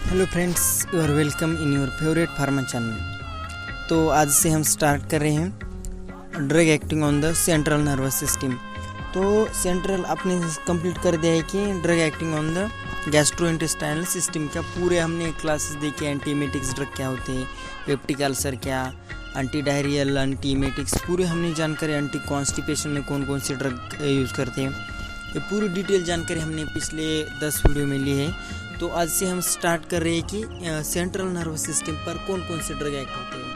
Hello friends, you are welcome in your favourite pharma channel. तो आज से हम स्टार्ट कर रहे हैं drug acting on the central nervous system. तो सेंट्रल आपने कंप्लीट कर दिया है कि drug acting on the gastrointestinal system का पूरे हमने क्लासेस देखे। एंटीमेटिक्स ड्रग क्या होते हैं, पेप्टिक अल्सर क्या, एंटी डायरियल, एंटीमेटिक्स पूरे हमने जानकारी। एंटी कॉन्स्टिपेशन में कौन कौन से ड्रग यूज़ करते हैं, ये पूरी डिटेल जानकारी हमने पिछले 10 वीडियो में ली है। तो आज से हम स्टार्ट कर रहे हैं कि सेंट्रल नर्वस सिस्टम पर कौन कौन से ड्रग एक्ट होते हैं।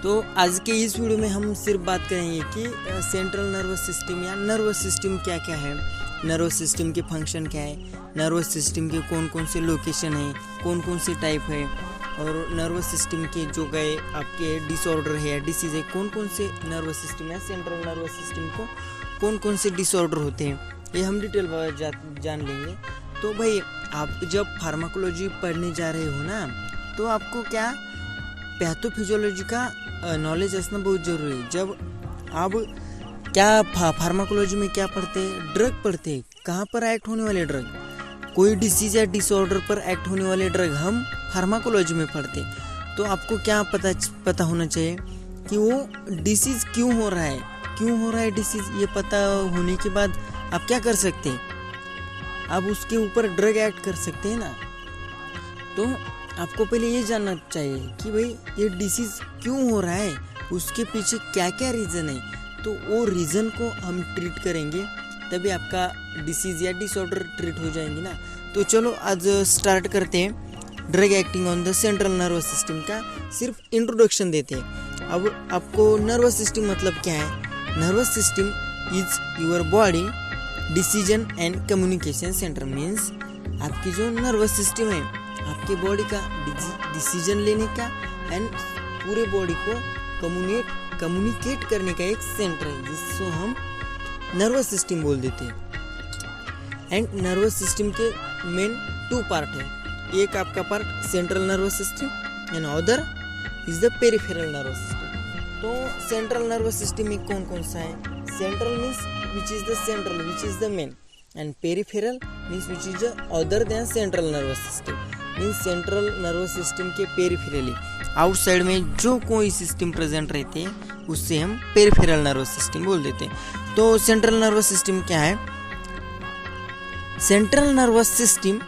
तो आज के इस वीडियो में हम सिर्फ बात करेंगे कि सेंट्रल नर्वस सिस्टम या नर्वस सिस्टम क्या क्या है, नर्वस सिस्टम के फंक्शन क्या है, नर्वस सिस्टम के कौन कौन से लोकेशन है, कौन कौन से टाइप है, और नर्वस सिस्टम के जो गए आपके डिसऑर्डर है या डिसीज़ है, कौन कौन से नर्वस सिस्टम या सेंट्रल नर्वस सिस्टम को कौन कौन से डिसऑर्डर होते हैं, ये हम डिटेल जान लेंगे। तो भाई आप जब फार्माकोलॉजी पढ़ने जा रहे हो ना, तो आपको क्या पैथोफिजियोलॉजी का नॉलेज असना बहुत ज़रूरी है। जब आप क्या फार्माकोलॉजी में क्या पढ़ते हैं, ड्रग पढ़ते हैं, कहाँ पर एक्ट होने वाले ड्रग, कोई डिसीज़ या डिसऑर्डर पर एक्ट होने वाले ड्रग हम फार्माकोलॉजी में पढ़ते हैं। तो आपको क्या पता होना चाहिए कि वो डिसीज़ क्यों हो रहा है डिसीज़। ये पता होने के बाद आप क्या कर सकते हैं, आप उसके ऊपर ड्रग एक्ट कर सकते हैं ना। तो आपको पहले ये जानना चाहिए कि भाई ये डिसीज़ क्यों हो रहा है, उसके पीछे क्या क्या रीज़न है। तो वो रीज़न को हम ट्रीट करेंगे, तभी आपका डिसीज़ या डिसऑर्डर ट्रीट हो जाएंगे ना। तो चलो आज स्टार्ट करते हैं drug acting on the central nervous system का सिर्फ इंट्रोडक्शन देते हैं। अब आपको नर्वस सिस्टम मतलब क्या है। Nervous system is your body decision and communication centre. Means आपकी जो नर्वस सिस्टम है आपके बॉडी का डिसीजन लेने का एंड पूरे बॉडी को कम्युनिकेट करने का एक सेंटर है, जिसको हम नर्वस सिस्टम बोल देते हैं। एंड नर्वस सिस्टम के मेन 2 पार्ट है, एक आपका part central nervous system and other is the peripheral nervous system. तो सेंट्रल नर्वस सिस्टम में कौन कौन सा है। Central means which is the central, which is the main, and peripheral means which is the other than central nervous system, means central nervous system के peripherally outside में जो कोई सिस्टम प्रेजेंट रहते हैं उससे हम पेरिफेरल नर्वस सिस्टम बोल देते हैं। तो सेंट्रल नर्वस सिस्टम क्या है। Central nervous system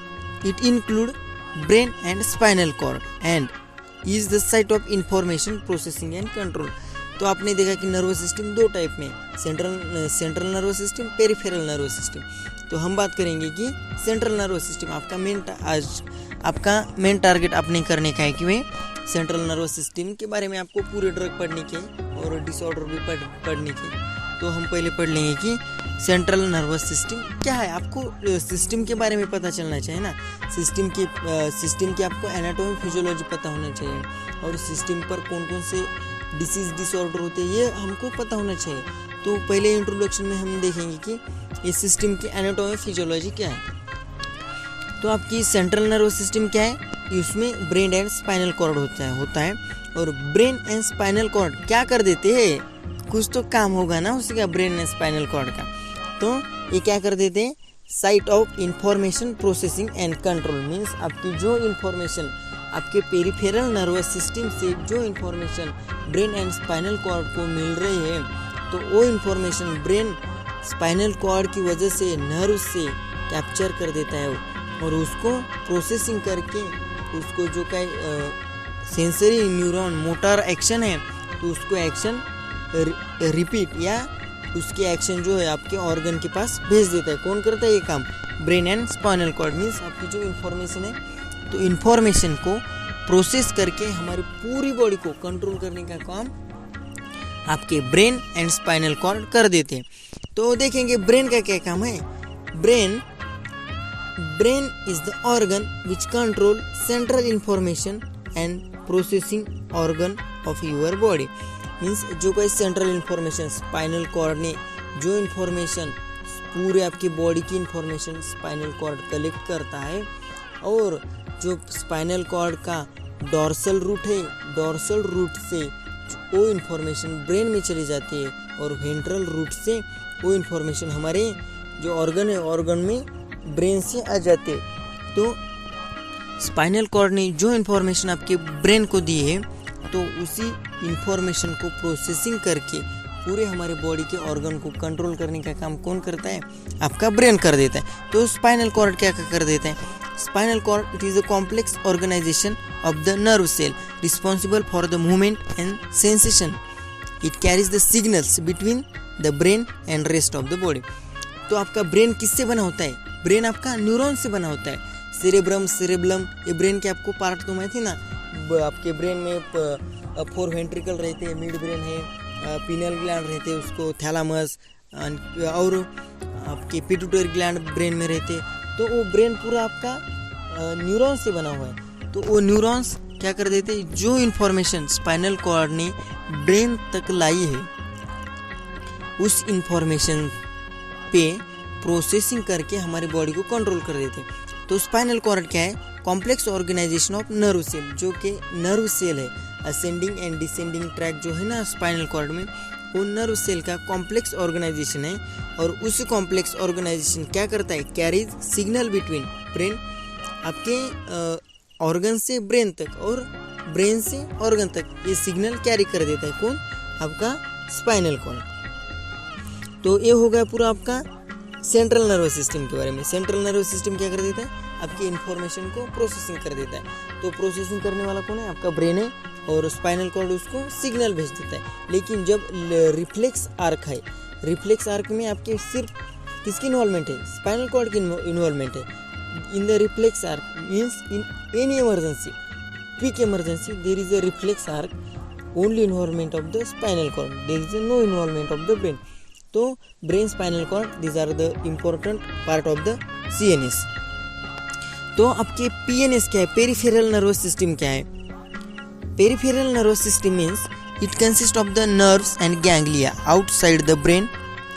it include brain and spinal cord and is the site of information processing and control. तो आपने देखा कि नर्वस सिस्टम 2 टाइप में, central nervous system, peripheral nervous system. तो हम बात करेंगे कि सेंट्रल नर्वस सिस्टम आपका मेन टारगेट आपने करने का है कि भाई सेंट्रल नर्वस सिस्टम के बारे में आपको पूरे ड्रग पढ़ने के और डिसऑर्डर भी पढ़ने के। तो हम पहले पढ़ लेंगे कि सेंट्रल नर्वस सिस्टम क्या है। आपको सिस्टम के बारे में पता चलना चाहिए ना, सिस्टम की आपको एनाटॉमी फिजियोलॉजी पता होना चाहिए, और सिस्टम पर कौन कौन से डिसीज डिसऑर्डर होते हैं ये हमको पता होना चाहिए। तो पहले इंट्रोडक्शन में हम देखेंगे कि ये सिस्टम की एनाटॉमी फिजियोलॉजी क्या है। तो आपकी सेंट्रल नर्वस सिस्टम क्या है, इसमें ब्रेन एंड स्पाइनल कॉर्ड होता है। और ब्रेन एंड स्पाइनल कॉर्ड क्या कर देते हैं, कुछ तो काम होगा ना उसका ब्रेन एंड स्पाइनल कॉर्ड का। तो ये क्या कर देते हैं, site of information processing and control. Means आपकी जो इंफॉर्मेशन आपके पेरिफेरल नर्वस सिस्टम से जो information brain and spinal cord को मिल रही है, तो वो इन्फॉर्मेशन ब्रेन स्पाइनल कॉर्ड की वजह से नर्व से कैप्चर कर देता है और उसको प्रोसेसिंग करके उसको जो सेंसरी न्यूरॉन मोटर एक्शन है, तो उसको एक्शन रिपीट या उसके एक्शन जो है आपके ऑर्गन के पास भेज देता है। कौन करता है ये काम, brain and spinal cord. Means आपकी जो इन्फॉर्मेशन है, तो इन्फॉर्मेशन को प्रोसेस करके हमारी पूरी बॉडी को कंट्रोल करने का काम आपके ब्रेन एंड स्पाइनल कॉर्ड कर देते हैं। तो देखेंगे ब्रेन का क्या काम है। Brain is the organ which control central information and processing organ of your body. Means जो कोई सेंट्रल इंफॉर्मेशन स्पाइनल कॉर्ड ने जो इन्फॉर्मेशन पूरे आपकी बॉडी की इन्फॉर्मेशन स्पाइनल कॉर्ड कलेक्ट करता है, और जो स्पाइनल कॉर्ड का डॉर्सल रूट है, डॉर्सल रूट से वो इन्फॉर्मेशन ब्रेन में चली जाती है, और वेंट्रल रूट से वो इन्फॉर्मेशन हमारे जो ऑर्गन है ऑर्गन में ब्रेन से आ जाते। तो स्पाइनल कॉर्ड ने जो इन्फॉर्मेशन आपके ब्रेन को दी है तो उसी इन्फॉर्मेशन को प्रोसेसिंग करके पूरे हमारे बॉडी के ऑर्गन को कंट्रोल करने का काम कौन करता है? आपका ब्रेन कर देता है। तो स्पाइनल कॉर्ड क्या कर देता है? Spinal cord it is a complex organization of the nerve cell responsible for the movement and sensation. It carries the signals between the brain and rest of the body. तो आपका brain किससे बना होता है? ब्रेन आपका neuron से बना होता है। सेरेब्रम, सेरेब्लम, ये ब्रेन के आपको पार्ट तो मैं थी ना, आपके ब्रेन में 4 वेंट्रिकल रहते हैं, मिड ब्रेन है, पिनियल ग्लैंड रहते हैं, उसको थैलामस और आपके पिट्यूटरी ग्लैंड ब्रेन में रहते हैं। तो वो ब्रेन पूरा आपका न्यूरॉन से बना हुआ है। तो वो न्यूरॉन्स क्या कर देते हैं? जो इन्फॉर्मेशन स्पाइनल कॉर्ड ने ब्रेन तक लाई है उस इन्फॉर्मेशन पे प्रोसेसिंग करके हमारी बॉडी को कंट्रोल कर देते हैं। तो स्पाइनल कॉर्ड क्या है? Complex organization of nerve cell, जो कि नर्व सेल है। असेंडिंग एंड डिसेंडिंग ट्रैक जो है ना स्पाइनल कॉर्ड में, वो नर्व सेल का कॉम्प्लेक्स ऑर्गेनाइजेशन है। और उस कॉम्प्लेक्स ऑर्गेनाइजेशन क्या करता है? कैरीज सिग्नल बिटवीन ब्रेन, आपके ऑर्गन से ब्रेन तक और ब्रेन से ऑर्गन तक ये सिग्नल कैरी कर देता है। कौन? आपका स्पाइनल कॉर्ड। तो ये हो गया पूरा आपका सेंट्रल नर्वस सिस्टम के बारे में। सेंट्रल नर्वस सिस्टम क्या कर देता है? आपकी इन्फॉर्मेशन को प्रोसेसिंग कर देता है। तो प्रोसेसिंग करने वाला कौन है? आपका ब्रेन है। और स्पाइनल कॉर्ड उसको सिग्नल भेज देता है। लेकिन जब रिफ्लेक्स आर्क है, रिफ्लेक्स आर्क में आपके सिर्फ किसकी इन्वॉल्वमेंट है? स्पाइनल कॉर्ड की इन्वॉल्वमेंट है। In the reflex arc means in any emergency, quick emergency, there is a reflex arc, only involvement of the spinal cord, there is no involvement of the brain. तो brain, spinal cord, these are the important part of the CNS। तो आपके PNS क्या है? Peripheral nervous system क्या है? Peripheral nervous system means it consist of the nerves and ganglia outside the brain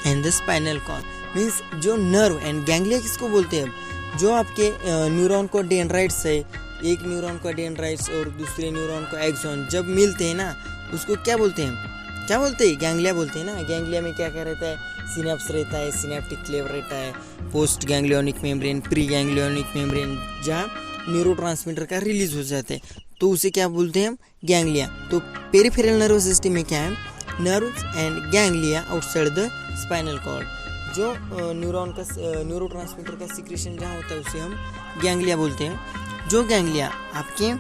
and the spinal cord. Means जो nerve and ganglia किसको बोलते हैं? जो आपके न्यूरॉन को डेंड्राइट्स है, एक न्यूरॉन का डेंड्राइट्स और दूसरे न्यूरॉन का एक्सॉन जब मिलते हैं ना, उसको क्या बोलते हैं? क्या बोलते हैं? गैंग्लिया बोलते हैं ना। गैंग्लिया में क्या क्या रहता है? सिनेप्स रहता है, सिनेप्टिक क्लेव रहता है, post ganglionic membrane, pre ganglionic membrane, जहाँ न्यूरोट्रांसमीटर का रिलीज हो जाता है, तो उसे क्या बोलते हैं हम? गैंग्लिया। तो पेरिफेरल नर्वस सिस्टम में क्या है? Nerves and ganglia outside the spinal cord. जो न्यूरॉन का न्यूरोट्रांसमीटर का सिक्रेशन जहाँ होता है उसे हम गैंग्लिया बोलते हैं। जो गैंग्लिया आपके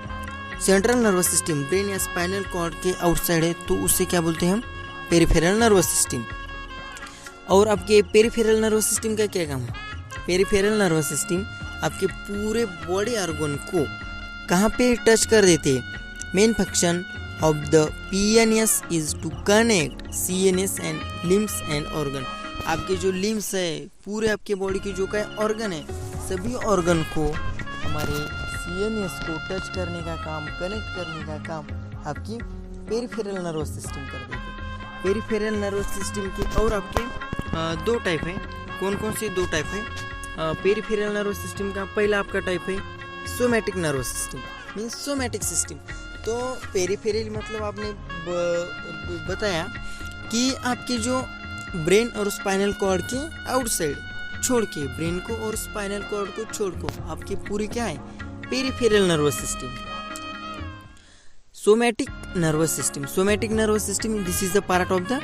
सेंट्रल नर्वस सिस्टम, ब्रेन या स्पाइनल कॉर्ड के आउटसाइड है, तो उससे क्या बोलते हैं हम? Peripheral nervous system. और आपके पेरिफेरल नर्वस सिस्टम का क्या काम है? पेरिफेरल नर्वस सिस्टम आपके पूरे बॉडी ऑर्गन को कहाँ पे टच कर देते हैं? Main function of the PNS is to connect CNS and limbs and organ. आपके जो लिम्स है, पूरे आपके बॉडी के जो का ऑर्गन है, सभी ऑर्गन को हमारे CNS को टच करने का काम, कनेक्ट करने का काम आपकी पेरिफेरल नर्वस सिस्टम कर देते हैं। पेरिफेरल नर्वस सिस्टम के और आपके 2 टाइप है। कौन कौन से 2 टाइप है? पेरिफेरल नर्वस सिस्टम का पहला आपका टाइप है somatic nervous system, means somatic system. तो पेरिफेरल मतलब आपने बताया कि आपके जो ब्रेन और स्पाइनल कॉर्ड के आउटसाइड छोड़ के, ब्रेन को और स्पाइनल कॉर्ड को छोड़ को आपकी पूरी क्या है? Peripheral nervous system. Somatic nervous system, somatic nervous system, this is the part of the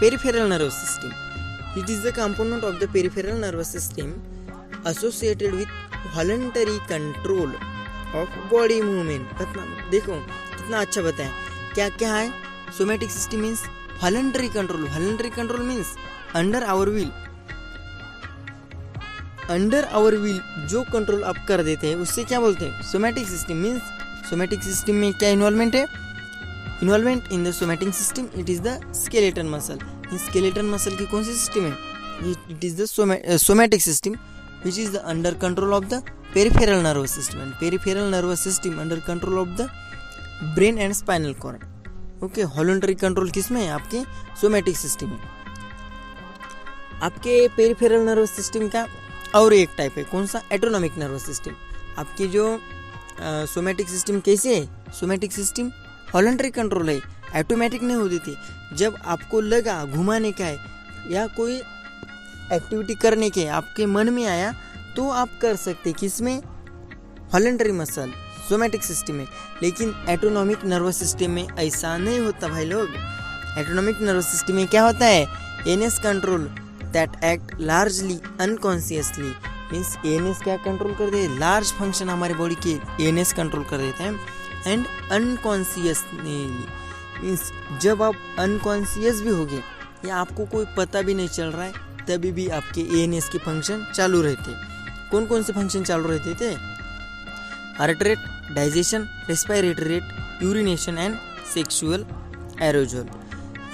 peripheral nervous system. It is the component of the peripheral nervous system associated with voluntary control of body movement. देखो कितना अच्छा बताया। क्या क्या है? Somatic system means voluntary control. Voluntary control means under our will, under our will जो control आप कर देते हैं उससे क्या बोलते हैं? Somatic system. Means somatic system में क्या इन्वॉल्वमेंट है? Involvement in the somatic system it is the skeleton muscle. Skeleton muscle की कौन सी सिस्टम है? It is the somatic system which is the under control of the peripheral nervous system, and peripheral nervous system under control of the brain and spinal cord. Okay, voluntary control किस में है? आपके somatic system में। आपके peripheral nervous system का और एक type है, कौन सा? Autonomic nervous system. आपकी जो सोमैटिक सिस्टम कैसे है? सोमैटिक सिस्टम वॉलंटरी कंट्रोल है, ऑटोमेटिक नहीं होती थी। जब आपको लगा घुमाने का है या कोई एक्टिविटी करने के आपके मन में आया तो आप कर सकते। किसमें? वॉलंटरी मसल, सोमैटिक सिस्टम में। लेकिन एटोनॉमिक नर्वस सिस्टम में ऐसा नहीं होता भाई लोग। एटोनॉमिक नर्वस सिस्टम में क्या होता है, ANS control that act largely unconsciously, means ANS क्या कंट्रोल कर दे, लार्ज फंक्शन हमारे बॉडी के एएनएस कंट्रोल कर देता है। एंड अनकॉन्शियसली मीन्स जब आप अनकॉन्शियस भी हो गए या आपको कोई पता भी नहीं चल रहा है तभी भी आपके एएनएस के फंक्शन चालू रहते। कौन कौन से फंक्शन चालू रहते थे, heart rate, digestion, respiratory rate, urination and sexual aerogel.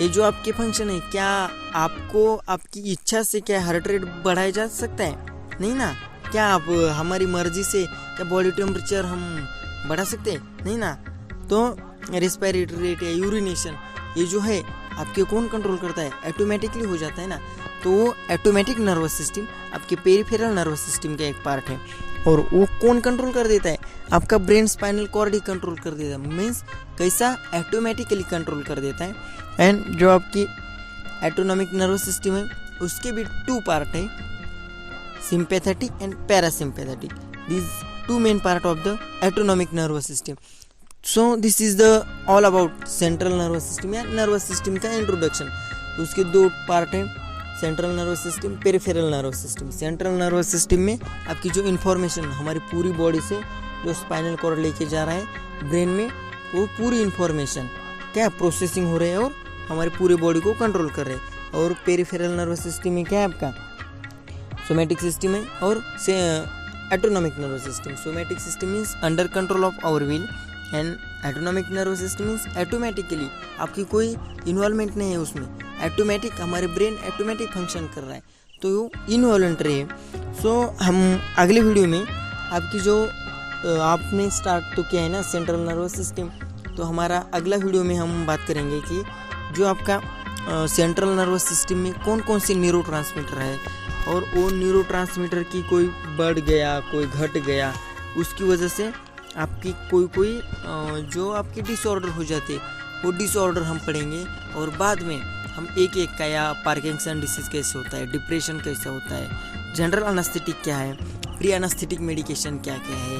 ये जो आपके फंक्शन है, क्या आपको आपकी इच्छा से क्या हार्ट रेट बढ़ाया जा सकता है, नहीं ना। क्या आप हमारी मर्जी से क्या बॉडी टेम्परेचर हम बढ़ा सकते हैं, नहीं ना। तो रेस्पिरेटरी रेट या यूरिनेशन ये जो है आपके कौन कंट्रोल करता है, ऑटोमेटिकली हो जाता है ना। तो वो ऑटोमेटिक नर्वस सिस्टम आपके पेरिफेरल नर्वस सिस्टम का एक पार्ट है। और वो कौन कंट्रोल कर देता है, आपका ब्रेन स्पाइनल कॉर्ड ही कंट्रोल कर देता है। मीन्स कैसा, ऑटोमेटिकली कंट्रोल कर देता है। एंड जो आपकी ऑटोनॉमिक नर्वस सिस्टम है उसके भी 2 पार्ट है, sympathetic and parasympathetic. This 2 main part of the autonomic nervous system. So this is the all about central nervous system या नर्वस सिस्टम का इंट्रोडक्शन। उसके 2 पार्ट हैं, central nervous system, peripheral nervous system. Central nervous system में आपकी जो information हमारी पूरी body से जो स्पाइनल कॉर्ड लेके जा रहा है ब्रेन में, वो पूरी इन्फॉर्मेशन क्या प्रोसेसिंग हो रही है और हमारे पूरे बॉडी को कंट्रोल कर रहे हैं। और पेरिफेरल नर्वस सिस्टम में क्या है आपका सोमैटिक सिस्टम है और autonomic nervous system. Somatic system means under control of our will and autonomic nervous system means automatically आपकी कोई इन्वॉल्वमेंट नहीं है उसमें, ऑटोमेटिक हमारे ब्रेन ऑटोमेटिक फंक्शन कर रहा है, तो वो इनवॉलंटरी है। सो हम अगले वीडियो में आपकी जो आपने स्टार्ट तो किया है ना सेंट्रल नर्वस सिस्टम, तो हमारा अगला वीडियो में हम बात करेंगे कि जो आपका सेंट्रल नर्वस सिस्टम में कौन कौन से न्यूरोट्रांसमीटर है और वो न्यूरोट्रांसमीटर की कोई बढ़ गया कोई घट गया उसकी वजह से आपकी कोई जो आपकी डिसऑर्डर हो जाते, वो डिसऑर्डर हम पढ़ेंगे। और बाद में हम एक एक का, या पार्किंसन डिसीज कैसे होता है, डिप्रेशन कैसे होता है, जनरल एनेस्थेटिक क्या है, प्री एनेस्थेटिक मेडिकेशन क्या क्या है,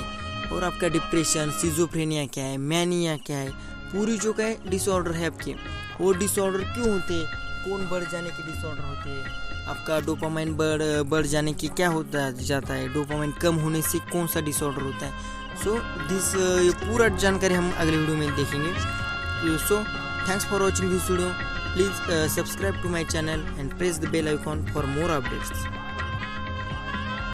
और आपका डिप्रेशन, सिजोफ्रेनिया क्या है, मैनिया क्या है, पूरी जो क्या है डिसऑर्डर है आपके, वो डिसऑर्डर क्यों होते हैं, कौन बढ़ जाने के डिसऑर्डर होते हैं, आपका डोपामाइन बढ़ जाने की क्या होता जाता है, डोपामाइन कम होने से कौन सा डिसऑर्डर होता है। सो ये पूरा जानकारी हम अगले वीडियो में देखेंगे। So thanks for watching this video. Please subscribe to my channel and press the bell icon for more updates.